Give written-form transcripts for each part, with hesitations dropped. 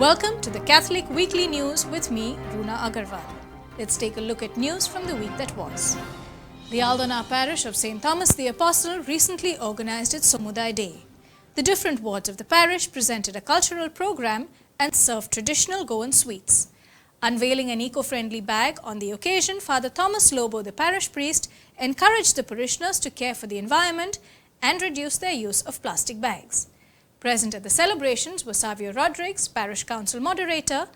Welcome to the Catholic Weekly News with me, Runa Agarwal. Let's take a look at news from the week that was. The Aldona parish of St. Thomas the Apostle recently organized its Samudaya Day. The different wards of the parish presented a cultural program and served traditional Goan sweets. Unveiling an eco-friendly bag on the occasion, Father Thomas Lobo, the parish priest, encouraged the parishioners to care for the environment and reduce their use of plastic bags. Present at the celebrations were Savio Rodriguez, Parish Council Moderator,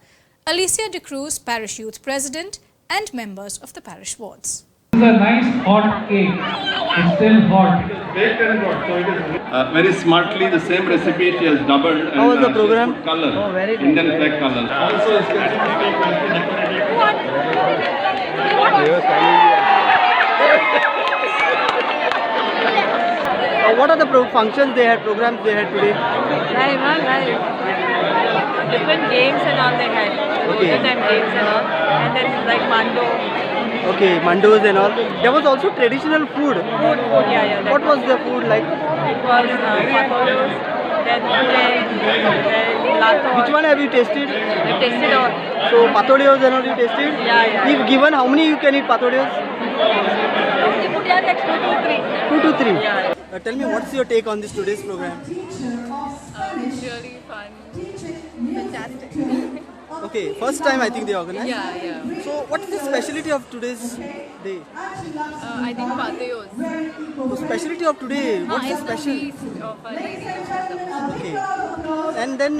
Alicia De Cruz, Parish Youth President, and members of the parish wards. This is a nice hot cake. It's still hot. Baked and hot, so it is very smartly the same recipe she has doubled. How was the program? Color, oh, very good. Indian flag color. Also, what are the functions they had, programs they had today? Live. Different games and all they had. Okay. Time games and all. And then like Mando. Okay, mandos and all. There was also traditional food. Food, yeah. What was the food like? It was patolos, then then lato. Which one have you tasted? I've tasted all. So, patodios and all you tasted? Yeah. If given, how many you can eat patodios? You put here like 2 to 3. 2 to 3. Yeah. Tell me, what's your take on this today's program? It's really fun. Fantastic. Okay, first time I think they organized. Yeah. So, what is the specialty of today's day? I think pateos. The specialty of today, what's the special? Of a lady. Okay. And then,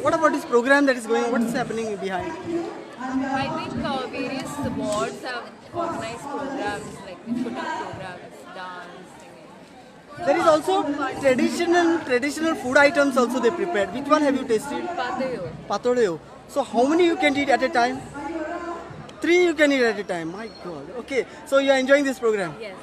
what about this program that is going on? What's happening behind? I think various boards have organized programs, like they put up programs, dance, singing. There is also traditional food items also they prepared. Which one have you tasted? Pateo. Patodeo. So how many you can eat at a time? 3 you can eat at a time. My God. Okay. So you are enjoying this program? Yes.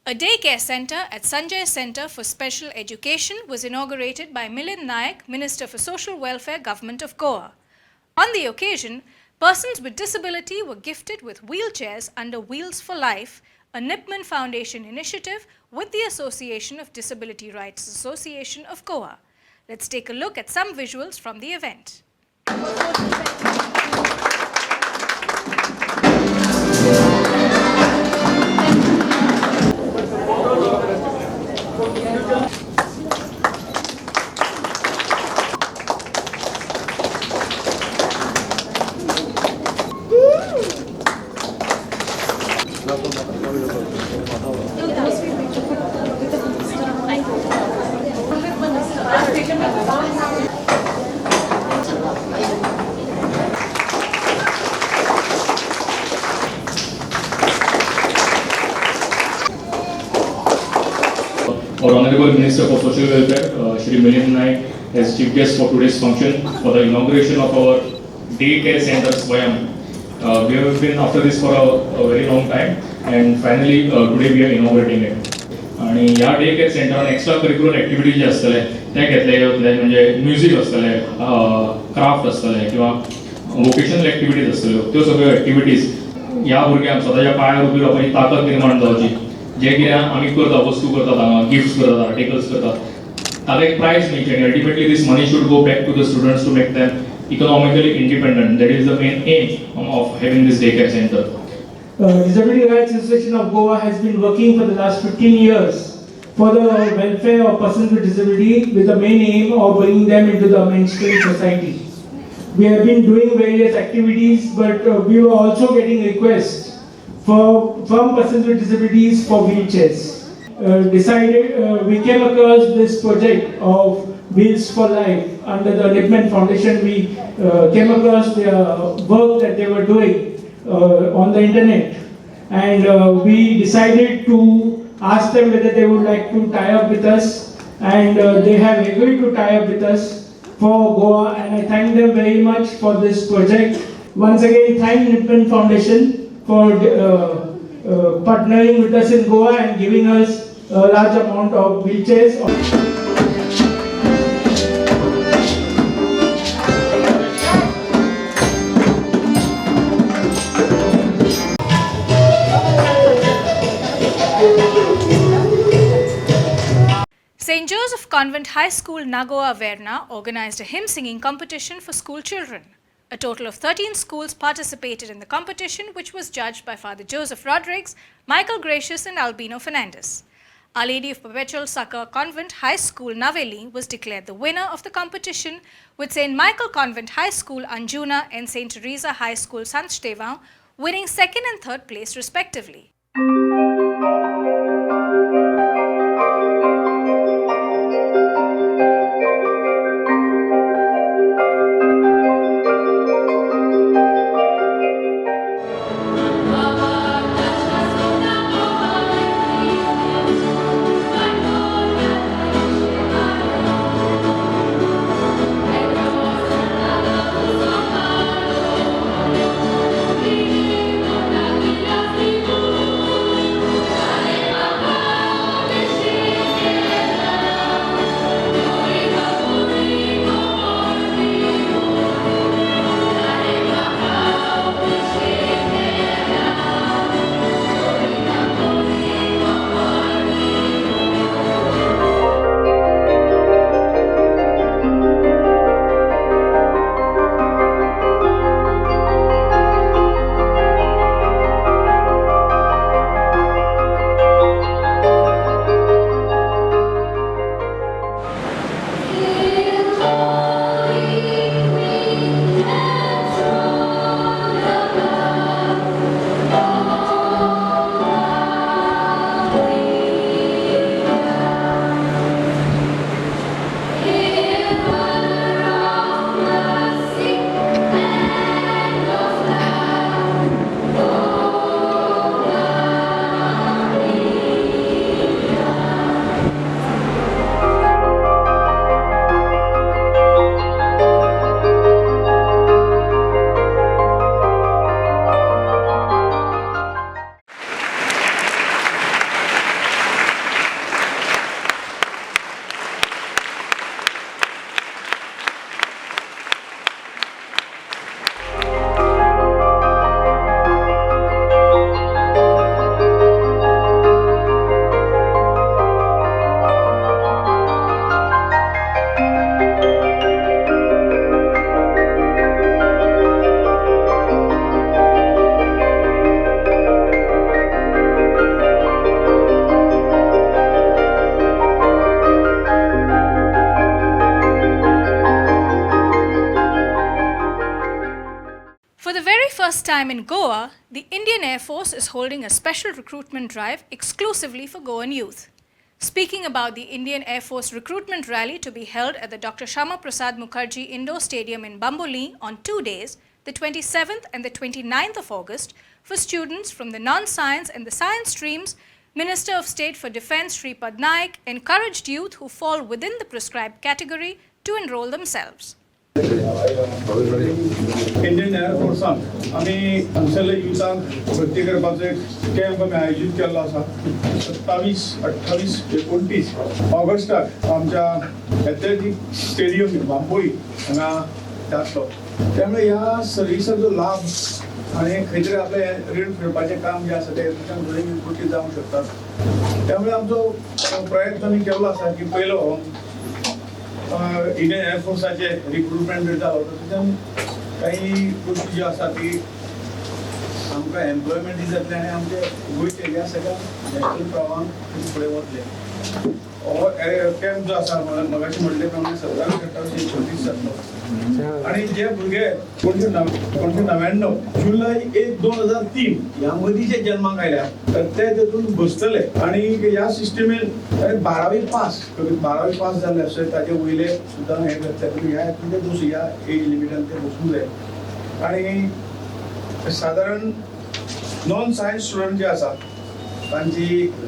A daycare centre at Sanjay Centre for Special Education was inaugurated by Milind Nayak, Minister for Social Welfare, Government of Goa. On the occasion, persons with disability were gifted with wheelchairs under Wheels for Life, a Nipman Foundation initiative with the Association of Disability Rights Association of Goa. Let's take a look at some visuals from the event. Our Honorable Minister for Social Welfare, Shri Milind Nayak, as chief guest for today's function for the inauguration of our daycare center Swayam. We have been after this for a very long time, and finally today we are inaugurating it. आणि ह्या day care सेंटरान extra curricular activity जे आसतले ते घेतले म्हणजे music आसतले, craft आसतले किंवा वोकेशनल एक्टिविटीज आसतल्यो त्यो सगळ्यो एक्टिविटीज ह्या भुरग्यांक स्वताच्या पांयार उबी रावपाची ताकद निर्माण जावची. जे कितें आमी करता वस्तू करतात हांगा गिफ्ट्स करतात आर्टिकल्स करतात ताका एक प्रायज मेळचें आनी ultimately this money should go back to the students to make them economically independent. That is the main aim of having this daycare center. Disability Rights Association of Goa has been working for the last 15 years for the welfare of persons with disability with the main aim of bringing them into the mainstream society. We have been doing various activities, but we were also getting requests from persons with disabilities for wheelchairs. We came across this project of Wheels for Life under the Nipman Foundation. We came across their work that they were doing on the internet, and we decided to ask them whether they would like to tie up with us, and they have agreed to tie up with us for Goa, and I thank them very much for this project. Once again, thank Nipman Foundation for partnering with us in Goa and giving us a large amount of wheelchairs. St. Joseph Convent High School, Nagoa, Verna organized a hymn singing competition for school children. A total of 13 schools participated in the competition, which was judged by Father Joseph Rodriguez, Michael Gracious and Albino Fernandez. Our Lady of Perpetual Succor Convent High School, Naveli was declared the winner of the competition, with St. Michael Convent High School, Anjuna and St. Teresa High School, Sant Stefan winning second and third place respectively. first time in Goa, the Indian Air Force is holding a special recruitment drive exclusively for Goan youth. Speaking about the Indian Air Force recruitment rally to be held at the Dr. Shama Prasad Mukherjee Indoor Stadium in Bamboli on 2 days, the 27th and the 29th of August, for students from the non-science and the science streams, Minister of State for Defence Shripad Naik encouraged youth who fall within the prescribed category to enroll themselves. Indian एअरफोर्सान आम्ही मुसल्ले युथांक भरती करपाचो एक camp आमी आयोजीत केल्लो आसा 27, 28, 29 ऑगस्टाक आमच्या एथलेटीक स्टेडियम बांबोळी हांगा जातलो. त्यामुळे ह्या सर्विसाचो लाभ आणि खंय तरी आपले रीण फेडपाचें काम जे आसा ते गोष्टी जावंक शकतात. त्यामुळे आमचो प्रयत्न आमी केल्लो आसा की पयलो इंडियन एअरफोर्साचे रिक्रुटमेंट जालो तातूंतल्यान काही गोष्टी ज्यो आसा ती आमकां एम्प्लॉयमेंट जातले आनी आमचे गोंयचे ह्या सगळ्या नॅशनल प्रवाहान फुडें वतले. हो कॅम्प जो आसा मगाशी म्हटले प्रमाणे 17 जातलो आणि जे भुरगे 1999 जुलै 1, 2003 ह्या मदीं जे जल्माक आयल्या तर ते तेतून बसतले आणि ह्या सिस्टमीन 12वी पास जाल्ले अशें ताजे वयले सुद्दां हे करतले ह्या ह्या एज लिमिटान ते बसूंक जाय. आणि साधारण नॉन सायन्स स्टुडंट जे आसा तांची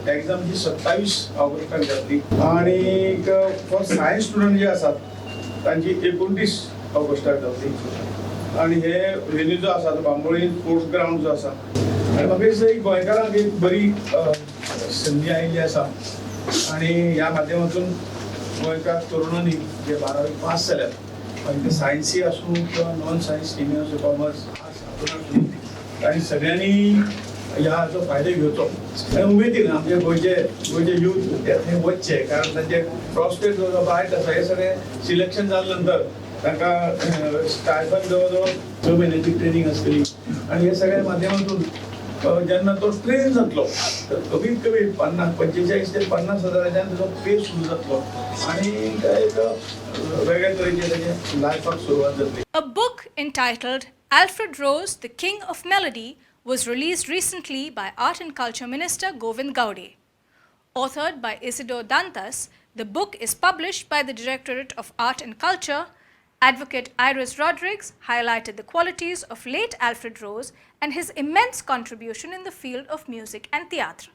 एग्जाम जी 27 ऑगस्टाक जातली आणि फॉर सायन्स स्टुडंट जे आसात तांची 29 ऑगस्टाक जातली. आणि हे वेन्यू जो आसा तो बांबोळी स्पोर्ट्स ग्राउंड जो आसा आणि म्हाका दिसता ही गोंयकारांक एक बरी संदी आयिल्ली आसा आणि ह्या माध्यमातून गोंयकार तरुणांनी जे 12वी पास जाल्यात मागीर ते सायन्सी आसूं किंवा नॉन सायन्स स्ट्रिमी आसूं कॉमर्स आर्ट्स आणि सगळ्यांनी ह्याचो फायदो घेवचो आनी उमेदीन आमचे गोंयचे यूथ थंय वचचे कारण तांचे प्रॉस्पेक्ट जो बायट आसा हे सगळें सिलेक्शन जाले नंतर तांकां स्टायफन जवळ जवळ 6 म्हयन्याची ट्रेनिंग आसतली आणि हे सगळ्या माध्यमातून जेन्ना तो ट्रेन जातलो तर कमीत कमी 45 ते 50 हजाराच्यान ताचो पे सुरू जातलो आणि एक वेगळ्या तरेचे ताचे लायफाक सुरवात जातली. A book entitled Alfred Rose, the King of Melody was released recently by Art and Culture Minister Govind Gowde. Authored by Isidore Dantas, the book is published by the Directorate of Art and Culture. Advocate Iris Rodriguez highlighted the qualities of late Alfred Rose and his immense contribution in the field of music and theatre.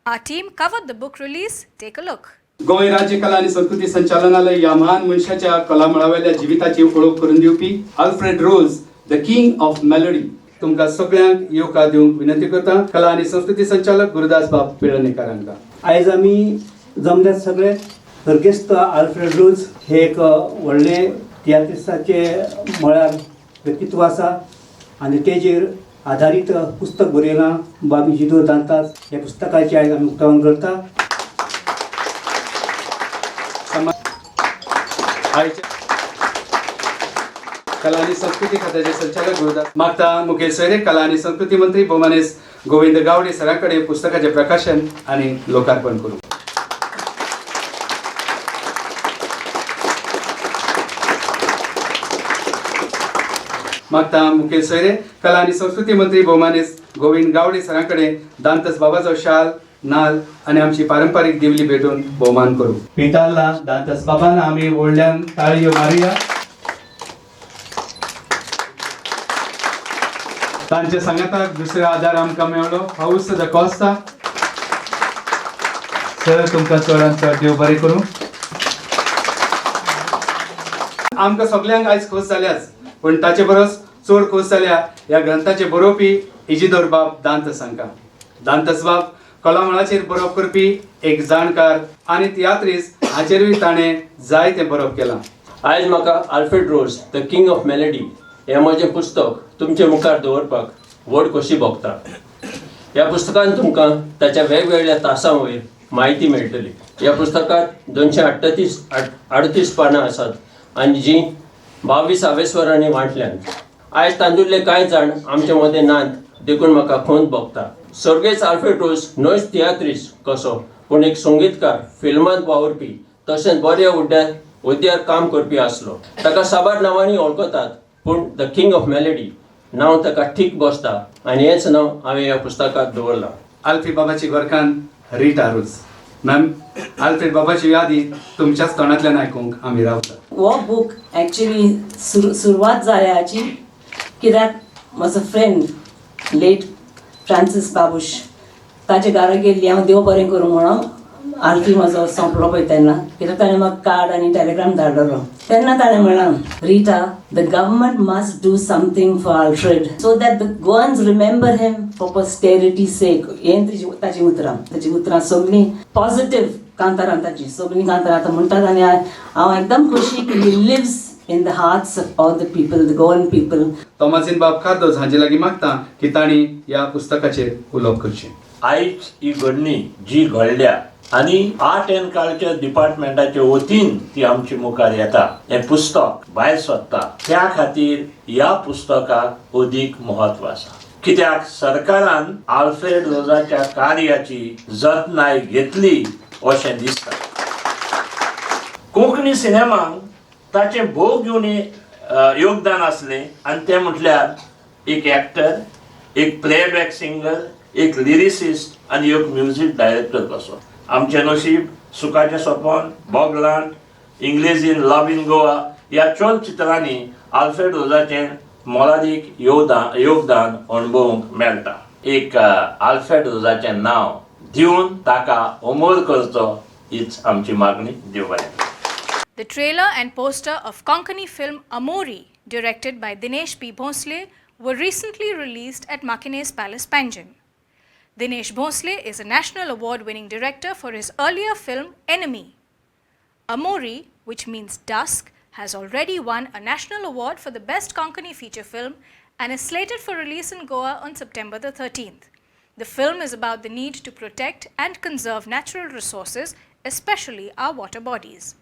Our team covered the book release. Take a look. Goa राज्य कला आणि संस्कृती संचालनालय या महान मनशाच्या कलामळावेल्या जिविताची ओळख करून दिवपी Alfred Rose the king of melody तुमकां सगळ्यांक येवकार दिवंक विनंती करता. कला आणि संस्कृती संचालक गुरुदास बाब पिळणेकारांका. आयज आमी जमल्यात सगळे सर्गेस्त आल्फ्रेड रोज हे एक व्हडले तियात्रिस्टाचे मळार व्यक्तित्व आसा आनी तेजेर आधारीत पुस्तक बरयलां बाब इजिदोर दांतास. ह्या पुस्तकाची आयज आमी उक्तावण करता. कला आणि संस्कृती खात्याचे संचालक गुरुदास मागता मुखेल सोयरे कला आणि संस्कृती मंत्री भोमानेस गोविंद गावडे सरांकडे पुस्तकाचे प्रकाशन आणि लोकार्पण करू. मागता मुखेल सोयरे कला आणि संस्कृती मंत्री भोमानेस गोविंद गावडे सरांकडे दांतस बाबाचो शाल नाल आणि आमची पारंपरिक दिवली भेटून भोवमान करू. पिताल्ला दांतस बाबांना आम्ही व्हडल्यान ताळयो मारुया. तांच्या सांगाताक दुसरो आधार आमकां मेळ्ळो हाऊस द कॉस्ता. सर तुमकां चडांत चड देव बरें करूं. आमकां सगळ्यांक आयज खोस जाल्याच पण ताचे परस चड खोस जाल्या ह्या ग्रंथाचे बरोवपी इजिदोर बाब दांतसांका. दांतस बाब कलामळाचेर बरोवप करपी एक जाणकार आनी तियात्रीस्ट हाचेरूय ताणें जायते बरोवप केलां. आयज म्हाका Alfred Rose the king of melody हें म्हजें पुस्तक तुमचे मुखार दवरपाक व्हड खोशी भोगता. ह्या पुस्तकान तुमकां ताच्या वेगवेगळ्या तासां वयर म्हायती मेळटली. ह्या पुस्तकांत 238 पानां आसात आनी जीं 22 आवेस्वरांनी वांटल्यात. आयज तांदुरले कांय जाण आमचे मदें नात देखून म्हाका खोंत भोगता. सर्गेस्त आल्फ्रेड रोज न्हयच तियात्रिस्ट कसो पूण एक संगीतकार फिल्मांत वावरपी तशेंच बऱ्या उद्द्यार काम करपी आसलो. ताका साबार नांवांनी वळखतात पूण द किंग ऑफ मेलोडी नांव ताका ठीक बसता आनी हेंच नांव हांवें ह्या पुस्तकांत दवरलां. आल्फ्रेड बाबाची घरकान रीटा रोज. मॅम आल्फ्रेड बाबाची यादी तुमच्याच तोंडांतल्यान आयकूंक आमी रावता. हो बूक एक्चुली सुरवात जाल्या हाची कित्याक म्हजो फ्रेंड लेट फ्रांसीस बाबूश ताचे घरा गेल्ली हांव देव बरें करूं म्हणून आल्फी म्हजो सोंपलो पळय तेन्ना कित्याक ताणें म्हाका कार्ड आनी टॅलिग्राम धाडलेलो. तेन्ना ताणें म्हळां Rita the government must do something for Alfred so that the Goans remember him for posterity sake. हें ताची उतरां सगळीं पॉझिटीव कांतारां ताची सगळीं कांतारां आतां म्हणटात आनी हांव एकदम खोशी की he lives in the hearts of all the people, the Goan people. तोमासीन बाब कार्दोस हांचे लागीं मागता की तांणी ह्या पुस्तकाचेर उलोवप करचें. आयज ही घडणी जी घडल्या आनी आर्ट एंड कल्चर डिपार्टमेंटाच्या वतीन ती आमची मुखार येता, हें पुस्तक भायर सरता, त्या खातीर ह्या पुस्तकाक अदीक म्हत्व आसा. कित्याक सरकारान आल्फ्रेड रोजाच्या कार्याची जतनाय घेतली अशें दिसता. कोंकणी सिनेमांक ताचे भोव घेवन योगदान असलें आनी तें म्हटल्यार एक एक्टर, एक प्लेबॅक सिंगर, एक लिरिसिस्ट आनी एक म्युझिक डायरेक्टर कसो. आमचें नशीब सुखाचें सोपन, बॉगलांड, इंग्लिशीन लव इन गोवा ह्या चलचित्रांनी आल्फ्रेड रोजाचें मोलादीक योगदान अणभवूंक मेळटा. एक आल्फ्रेड रोजाचें नांव दिवन ताका अमोल करचो हीच आमची मागणी. देव बरें. The trailer and poster of Konkani film Amori, directed by Dinesh P. Bhonsle, were recently released at Makine's Palace, Panjim. Dinesh Bhonsle is a National Award-winning director for his earlier film Enemy. Amori, which means dusk, has already won a National Award for the Best Konkani Feature Film and is slated for release in Goa on September the 13th. The film is about the need to protect and conserve natural resources, especially our water bodies.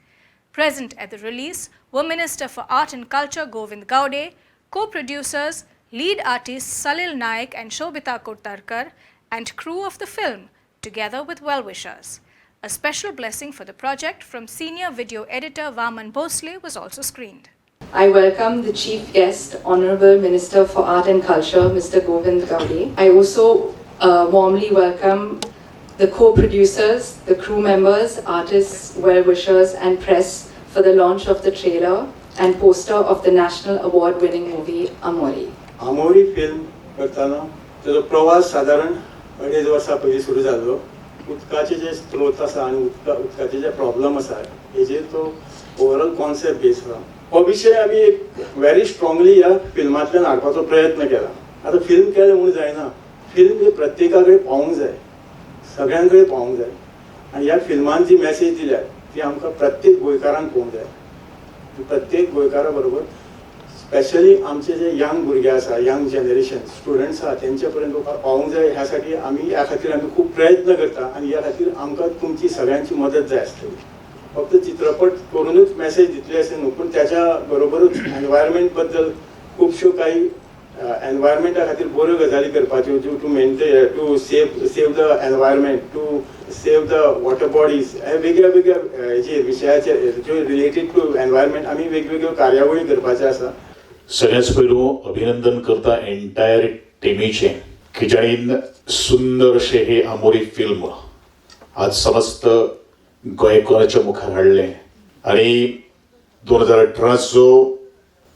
Present at the release were Minister for Art and Culture Govind Gaude, co-producers, lead artists Salil Naik and Shobita Kotarkar, and crew of the film, together with well-wishers. A special blessing for the project from senior video editor Vaman Bhosle was also screened. I welcome the chief guest, Honorable Minister for Art and Culture, Mr. Govind Gaude. I also warmly welcome the co-producers, the crew members, artists, well-wishers and press for the launch of the trailer and poster of the national award-winning movie Amori. Amori film करताना तेजो प्रवास साधारण 2.5 वर्सां पयलीं सुरू जाल्लो. उदकाचे जे स्त्रोत आसा आनी उदकाचे जे प्रॉब्लम आसा हेजेर तो ओवरऑल कॉन्सेप्ट बेस आसा. हो विशय आमी एक व्हेरी स्ट्रॉंगली ह्या फिल्मांतल्यान हाडपाचो प्रयत्न केला. आतां फिल्म केलें म्हणून जायना, फिल्म ही प्रत्येका कडेन पावूंक जाय, सगळ्यांकडे पावूंक जाय. आनी ह्या फिल्मान जी मॅसेज दिल्या ती आमकां प्रत्येक गोंयकारांक पळोवंक जाय. प्रत्येक गोंयकारा बरोबर स्पेशली आमचे जे यंग भुरगे आसा, यंग जनरेशन स्टुडंट्स आसा तेंचे पर्यंत लोकांक पावूंक जाय. ह्या खातीर आमी खूब प्रयत्न करता आनी ह्या खातीर आमकां तुमची सगळ्यांची मदत जाय आसतली. फक्त चित्रपट करूनच मॅसेज दितली अशें न्हू, पूण त्याच्या बरोबरूच एनवायरमेंट बद्दल खुबश्यो काही एनवायरमेंटा खातीर बऱ्यो गजाली करपाच्यो to maintain, to save the environment, to save the water bodies. हे वेगळ्या वेगळ्या हेजे विशयाचेर ज्यो रिलेटेड टू एनवायरमेंट आमी वेगवेगळ्यो कार्यावळी करपाच्यो आसा. सगळ्याच पयलू अभिनंदन करता एंटायर टिमीचे की जाणीन सुंदर अशें हे आमोरी फिल्म आज समस्त गोंयकारांच्या मुखार हाडलें आनी 2018चो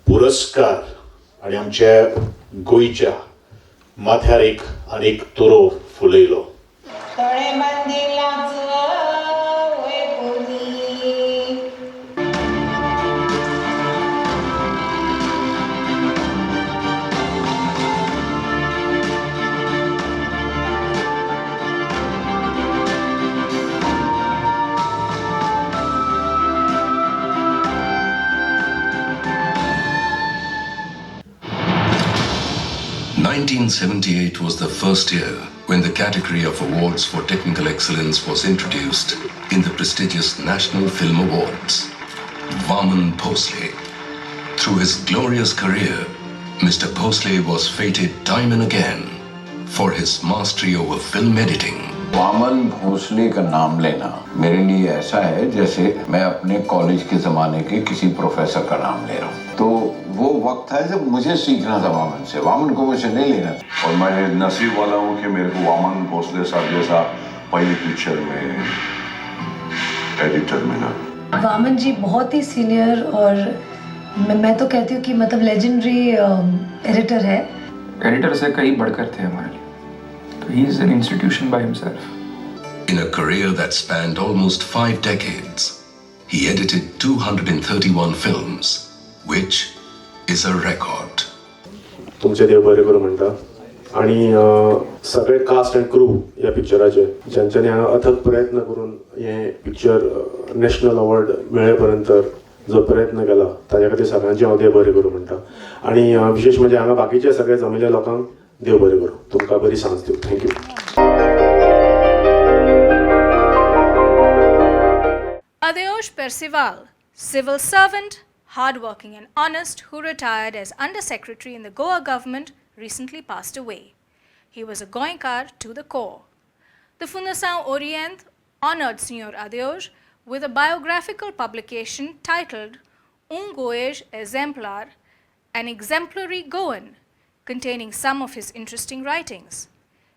पुरस्कार आनी आमच्या गोंयच्या माथ्यार एक आनीक तुरो फुलयलो. 1978 was the first year when the category of awards for technical excellence was introduced in the prestigious National Film Awards. Vaman Bhosle. Through his glorious career, Mr. Bhosle was feted time and again for his mastery over film editing. Waman Bhosale का नाम लेना मेरे लिए ऐसा है जैसे मैं अपने कॉलेज के ज़माने के किसी प्रोफेसर का नाम ले रहा हूँ. तो वो वक्त है जब मुझे सीखना था वामन से, वामन को मुझे नहीं लेना था. और मैं नसीब वाला हूँ कि मेरे को वामन भोसले साहब जैसा पहली पिक्चर में एडिटर मिला. वामन जी बहुत ही सीनियर और मैं तो कहती हूँ कि मतलब लेजेंडरी एडिटर है. एडिटर से कहीं बढ़कर थे हमारे लिए. He is an institution by himself. In a career that spanned almost 5 decades, he edited 231 films, which is a record. तुमचे देव बरे करूं म्हणटा आणि सगळे कास्ट अँड क्रू ह्या पिक्चराचे ज्यांच्यानी हांगा अथक प्रयत्न करून हे पिक्चर नॅशनल अवॉर्ड मेळे पर्यंत जो प्रयत्न केला ताच्या खातीर सगळ्यांचे हांव देव बरें करूं म्हणटा आनी विशेष म्हणजे हांगा बाकीचे सगळे जमिल्ल्या लोकांक देव बरें करूं. तुमकां बरी सांज दिवं. Thank you. Adeosh Percival, civil servant, hardworking and honest, who retired as Under Secretary in the Goa government, recently passed away. He was a Goinkar to the core. The Fundação Orient honored Sr. Adeosh with a biographical publication titled Goês Exemplar, an exemplary Goan, containing some of his interesting writings.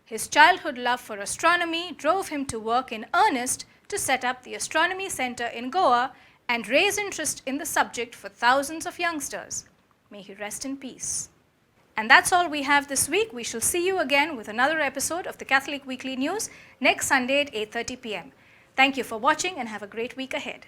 His childhood love for astronomy drove him to work in earnest to set up the Astronomy Center in Goa and raise interest in the subject for thousands of youngsters. May he rest in peace. And that's all we have this week. We shall see you again with another episode of the Catholic Weekly News next Sunday at 8:30 p.m. Thank you for watching and have a great week ahead.